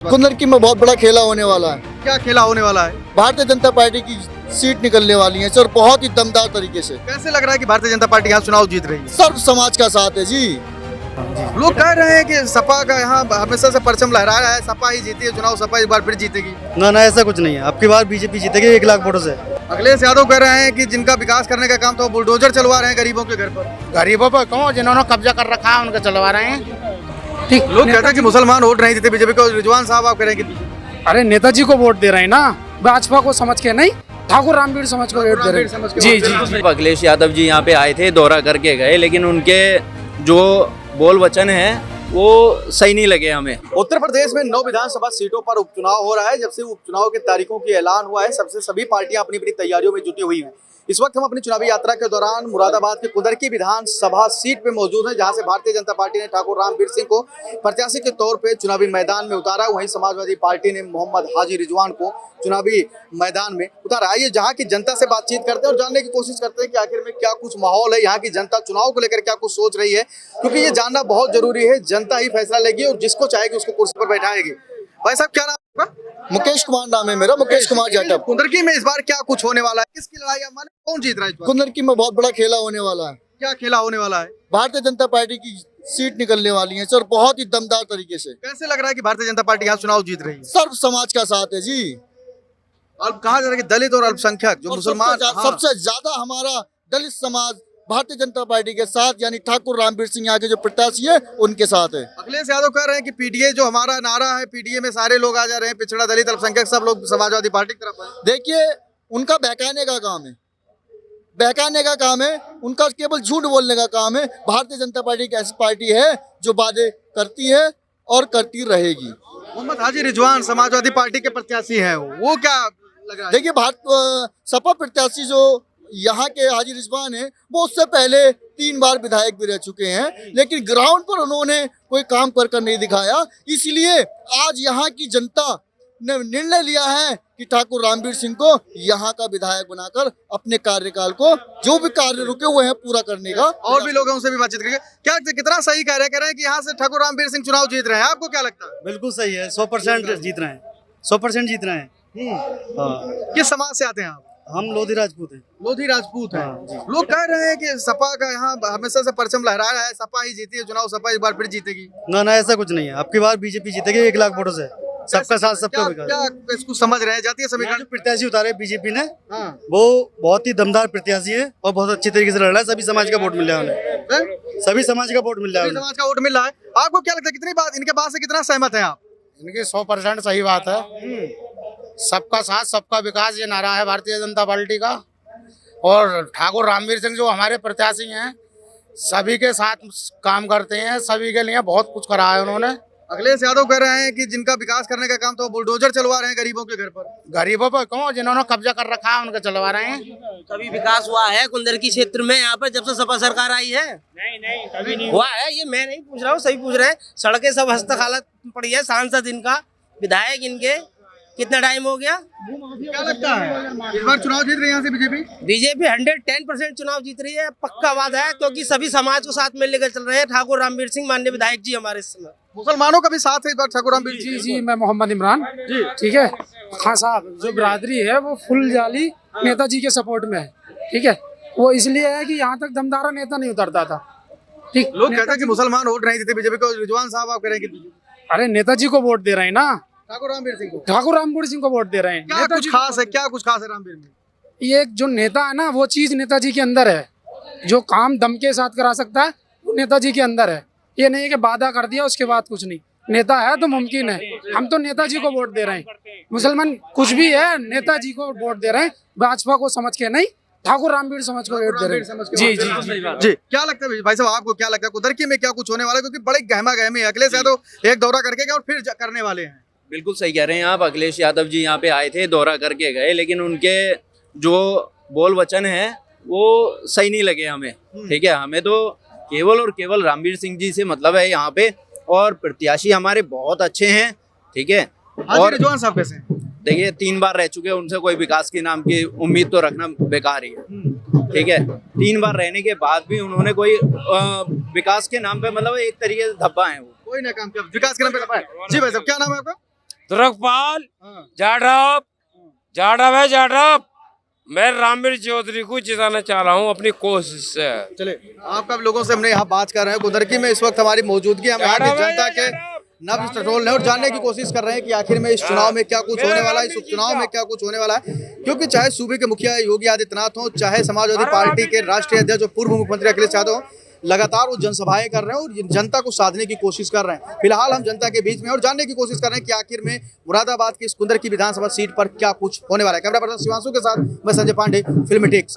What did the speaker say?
कुंदरकी में बहुत बड़ा खेला होने वाला है। क्या खेला होने वाला है? भारतीय जनता पार्टी की सीट निकलने वाली है सर, बहुत ही दमदार तरीके से। कैसे लग रहा है कि भारतीय जनता पार्टी यहाँ चुनाव जीत रही है? सर्व समाज का साथ है जी। लोग कह रहे हैं कि सपा का यहाँ हमेशा से परचम लहरा रहा है, सपा ही जीती है चुनाव, सपा इस बार फिर जीतेगी। ना ना ऐसा कुछ नहीं है, अब की बार बीजेपी जीतेगी 1 लाख वोटों से। अखिलेश यादव कह रहे हैं कि जिनका विकास करने का काम तो वो बुलडोजर चलवा रहे हैं गरीबों के घर पर। गरीबों पर कौन, जिन्होंने कब्जा कर रखा है उनका चलवा रहे हैं। ठीक, लोग कहते हैं कि मुसलमान वोट नहीं देते बीजेपी को। रिजवान साहब आप कह रहे हैं कि अरे नेताजी को वोट दे रहे हैं ना, भाजपा को समझ के नहीं, ठाकुर रामवीर समझ को वोट दे रहे हैं। जी जी। अखिलेश यादव जी यहाँ पे आए थे, दौरा करके गए, लेकिन उनके जो बोल वचन है वो सही नहीं लगे हमें। उत्तर प्रदेश में 9 विधानसभा सीटों पर उपचुनाव हो रहा है। जब से उपचुनाव के तारीखों की ऐलान हुआ है, सबसे सभी पार्टियां अपनी अपनी तैयारियों में जुटी हुई हैं। इस वक्त हम अपनी चुनावी यात्रा के दौरान मुरादाबाद के कुंदरकी विधानसभा सीट पे मौजूद हैं, जहां से भारतीय जनता पार्टी ने ठाकुर रामवीर सिंह को प्रत्याशी के तौर पे चुनावी मैदान में उतारा। वहीं समाजवादी पार्टी ने मोहम्मद हाजी रिजवान को चुनावी मैदान में उतारा। आइए जहां की जनता से बातचीत करते हैं और जानने की कोशिश करते हैं कि आखिर में क्या कुछ माहौल है, यहाँ की जनता चुनाव को लेकर क्या कुछ सोच रही है, क्योंकि ये जानना बहुत जरूरी है। जनता ही फैसला लेगी और जिसको चाहेगी उसको कुर्सी पर बैठाएगी। भाई साहब क्या नाम है आपका? मुकेश कुमार नाम है मेरा, मुकेश कुमार जाटव। कुंदरकी में इस बार क्या कुछ होने वाला है? किसकी लड़ाई है? माने कौन जीत रहा है इस बार? कुंदरकी में बहुत बड़ा खेला होने वाला है। क्या खेला होने वाला है? भारतीय जनता पार्टी की सीट निकलने वाली है सर, बहुत ही दमदार तरीके से। कैसे लग रहा है कि भारतीय जनता पार्टी यहाँ चुनाव जीत रही है? सर्व समाज का साथ है जी। अब कहा जा रहा है कि दलित और अल्पसंख्यक जो मुसलमान, सबसे ज्यादा हमारा दलित समाज भारतीय जनता पार्टी के साथ, यानी ठाकुर रामवीर सिंह यहाँ के जो प्रत्याशी है उनके साथ है। अखिलेश यादव कह रहे हैं कि पीडीए जो हमारा नारा है, पीडीए में सारे लोग आ जा रहे हैं, पिछड़ा दलित अल्पसंख्यक सब लोग समाजवादी पार्टी की तरफ है। देखिए, उनका बहकाने का काम है, बहकाने का काम है, उनका केवल झूठ बोलने का काम है। भारतीय जनता पार्टी एक ऐसी पार्टी है जो वादे करती है और करती रहेगी। मोहम्मद हाजी रिजवान समाजवादी पार्टी के प्रत्याशी हैं, वो क्या लग रहा है? देखिए, सपा प्रत्याशी जो यहाँ के हाजी रिजवान है, वो उससे पहले 3 बार विधायक भी रह चुके हैं, लेकिन ग्राउंड पर उन्होंने कोई काम कर नहीं दिखाया। इसलिए आज यहाँ की जनता ने निर्णय लिया है कि ठाकुर रामवीर सिंह को यहाँ का विधायक बनाकर अपने कार्यकाल को, जो भी कार्य रुके हुए हैं, पूरा करने का। और भी लोगों से भी बातचीत करेंगे। क्या कितना सही कह रहे हैं कि यहाँ से ठाकुर रामवीर सिंह चुनाव जीत रहे हैं? आपको क्या लगता है? बिल्कुल सही है, 100% जीत रहे हैं, 100% जीत रहे हैं। हाँ। किस समाज से आते हैं आप? हम लोधी राजपूत हैं। लोधी राजपूत हैं। हाँ, लोग कह रहे हैं कि सपा का यहाँ हमेशा से परचम लहरा रहा है, सपा ही जीती है चुनाव, सपा इस बार फिर जीतेगी। ना ना ऐसा कुछ नहीं है, अब की बार बीजेपी जीतेगी 1 लाख वोटों से। सबका साथ, सबका विकास। क्या इसको समझ रहे हैं? जातीय समीकरण जो प्रत्याशी उतारे बीजेपी ने, हाँ। वो बहुत ही दमदार प्रत्याशी है और बहुत अच्छी तरीके से लड़ रहा है। सभी समाज का वोट मिल रहा है उन्हें, सभी समाज का वोट मिल रहा है। समाज का वोट मिल रहा है। आपको क्या लगता है, कितनी बात इनके बात से कितना सहमत है आप? इनकी 100% सही बात है। सबका साथ सबका विकास, ये नारा है भारतीय जनता पार्टी का। और ठाकुर रामवीर सिंह जो हमारे प्रत्याशी हैं, सभी के साथ काम करते हैं, सभी के लिए बहुत कुछ करा है उन्होंने। अखिलेश यादव कह रहे हैं कि जिनका विकास करने का काम तो वो बुलडोजर चलवा रहे हैं गरीबों के घर पर। गरीबों पर कौन, जिन्होंने कब्जा कर रखा है उनका चलवा रहे हैं। कभी विकास हुआ है कुंदरकी क्षेत्र में यहाँ पर जब से सपा सरकार आई है? नहीं कभी नहीं हुआ है। ये मैं नहीं पूछ रहा हूँ, सही पूछ रहे हैं। सड़कें सब हस्त हालत पड़ी है, सांसद इनका, विधायक इनके, कितना टाइम हो गया? क्या लगता है इस बार चुनाव जीत रही है यहाँ से बीजेपी? बीजेपी 110% चुनाव जीत रही है, पक्का वादा है, क्योंकि सभी समाज को साथ में लेकर चल रहे हैं। ठाकुर रामवीर सिंह माननीय विधायक जी हमारे इस समय। मुसलमानों का भी साथ है इस बार ठाकुर रामवीर जी जी, मैं मोहम्मद इमरान जी, ठीक है। खान साहब जो बिरादरी है वो फुल जाली नेताजी के सपोर्ट में है, ठीक है। वो इसलिए है कि यहाँ तक दमदारा नेता नहीं उतरता था, ठीक। लोग कहते हैं कि मुसलमान वोट नहीं देते बीजेपी को। रिजवान साहब आप कह रहे हैं कि अरे नेताजी को वोट दे रहे हैं ना, ठाकुर रामवीर सिंह को। ठाकुर रामवीर सिंह को वोट दे रहे हैं। क्या कुछ खास है? क्या कुछ खास है रामवीर में? ये जो नेता है ना, वो चीज नेताजी के अंदर है। जो काम दम के साथ करा सकता है वो नेताजी के अंदर है। ये नहीं है कि वादा कर दिया उसके बाद कुछ नहीं। नेता है तो मुमकिन है। हम तो नेताजी को वोट दे रहे हैं। मुसलमान कुछ भी है, नेताजी को वोट दे रहे हैं, भाजपा को समझ के नहीं, ठाकुर रामवीर समझ को वोट दे रहे हैं। जी जी जी। क्या लगता है भाई साहब, आपको क्या लगता है कुंदरकी में क्या कुछ होने वाला है? क्योंकि बड़े गहमा गहमी है। अखिलेश यादव एक दौरा करके गए और फिर करने वाले हैं। बिल्कुल सही कह रहे हैं आप। अखिलेश यादव जी यहाँ पे आए थे, दौरा करके गए, लेकिन उनके जो बोल वचन है वो सही नहीं लगे हमें, ठीक है। हमें तो केवल और केवल रामवीर सिंह जी से मतलब है यहाँ पे, और प्रत्याशी हमारे बहुत अच्छे हैं, ठीक है। और रिजवान साहब कैसे हैं? देखिए 3 बार रह चुके हैं, उनसे कोई विकास के नाम की उम्मीद तो रखना बेकार ही है, ठीक है। 3 बार रहने के बाद भी उन्होंने कोई विकास के नाम पे मतलब एक तरीके से धब्बा है वो। कोई ना काम किया विकास के नाम पे। जी भाई साहब क्या नाम है आपका? दुर्गपाल हाँ। जाडव है जाडव। मैं रामवीर चौधरी को जिताना चाह रहा हूँ अपनी कोशिश से। चले आप कब लोगों से हमने यहाँ बात कर रहे हैं कुंदरकी में इस वक्त हमारी मौजूदगी हम यहाँ की जनता के नब्ज टटोल रहे हैं और जानने की कोशिश कर रहे हैं कि आखिर में इस चुनाव में क्या कुछ होने वाला है, इस उपचुनाव में क्या कुछ होने वाला है। क्योंकि चाहे सूबे के मुखिया योगी आदित्यनाथ हो, चाहे समाजवादी पार्टी के राष्ट्रीय अध्यक्ष और पूर्व मुख्यमंत्री अखिलेश यादव हो, लगातार वो जनसभाएं कर रहे हैं और जनता को साधने की कोशिश कर रहे हैं। फिलहाल हम जनता के बीच में और जानने की कोशिश कर रहे हैं कि आखिर में मुरादाबाद की इस कुंदरकी विधानसभा सीट पर क्या कुछ होने वाला है। कैमरा पर्सन शिवांशु के साथ मैं संजय पांडे, फिल्मी टेक्स।